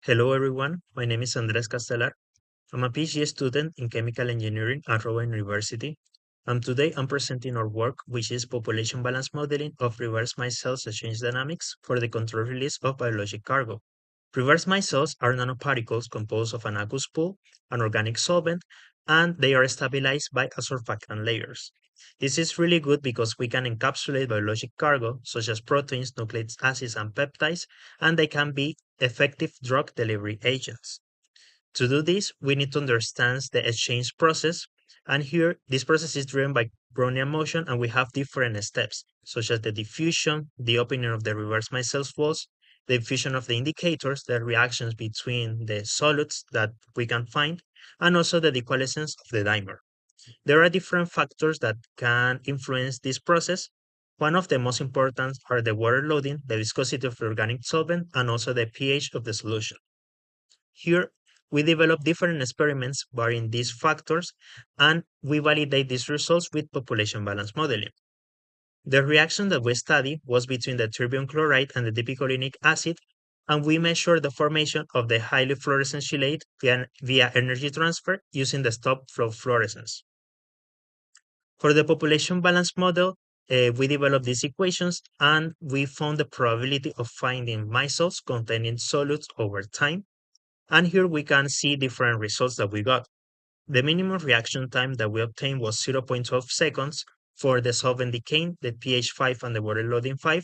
Hello everyone, my name is Andres Castellar. I'm a PhD student in chemical engineering at Rowan University. And today I'm presenting our work, which is population balance modeling of reverse Micelles exchange dynamics for the controlled release of biologic cargo. Reverse Micelles are nanoparticles composed of an aqueous pool, an organic solvent, and they are stabilized by a surfactant layers. This is really good because we can encapsulate biologic cargo, such as proteins, nucleic acids, and peptides, and they can be effective drug delivery agents. To do this, we need to understand the exchange process. And here, this process is driven by Brownian motion, and we have different steps, such as the diffusion, the opening of the reverse Micelles walls, the diffusion of the indicators, the reactions between the solutes that we can find, and also the decoalescence of the dimer. There are different factors that can influence this process. One of the most important are the water loading, the viscosity of the organic solvent, and also the pH of the solution. Here, we develop different experiments varying these factors, and we validate these results with population balance modeling. The reaction that we studied was between the terbium chloride and the dipicolinic acid, and we measured the formation of the highly fluorescent chelate via energy transfer using the stop flow fluorescence. For the population balance model, we developed these equations and we found the probability of finding micelles containing solutes over time. And here we can see different results that we got. The minimum reaction time that we obtained was 0.12 seconds for the solvent decaying, the pH 5 and the water loading 5,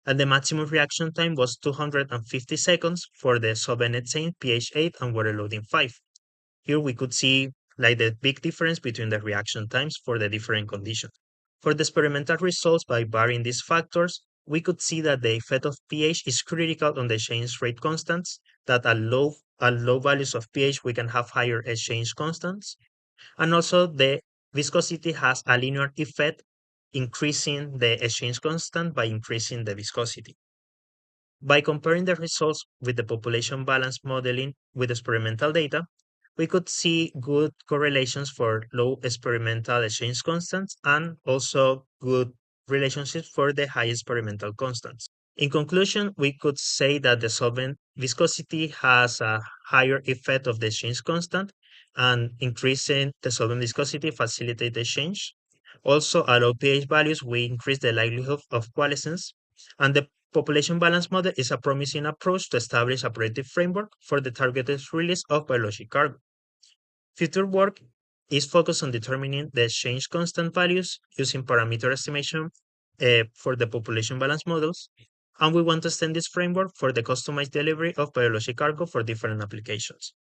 and the maximum reaction time was 250 seconds for the solvent ethane, pH 8 and water loading 5. Here we could see like the big difference between the reaction times for the different conditions. For the experimental results by varying these factors, we could see that the effect of pH is critical on the exchange rate constants, that at low values of pH we can have higher exchange constants, and also the viscosity has a linear effect, increasing the exchange constant by increasing the viscosity. By comparing the results with the population balance modeling with experimental data, we could see good correlations for low experimental exchange constants and also good relationships for the high experimental constants. In conclusion, we could say that the solvent viscosity has a higher effect of the exchange constant, and increasing the solvent viscosity facilitate the exchange. Also, at low pH values, we increase the likelihood of coalescence, and the population balance model is a promising approach to establish a predictive framework for the targeted release of biologic cargo. Future work is focused on determining the exchange constant values using parameter estimation for the population balance models, and we want to extend this framework for the customized delivery of biologic cargo for different applications.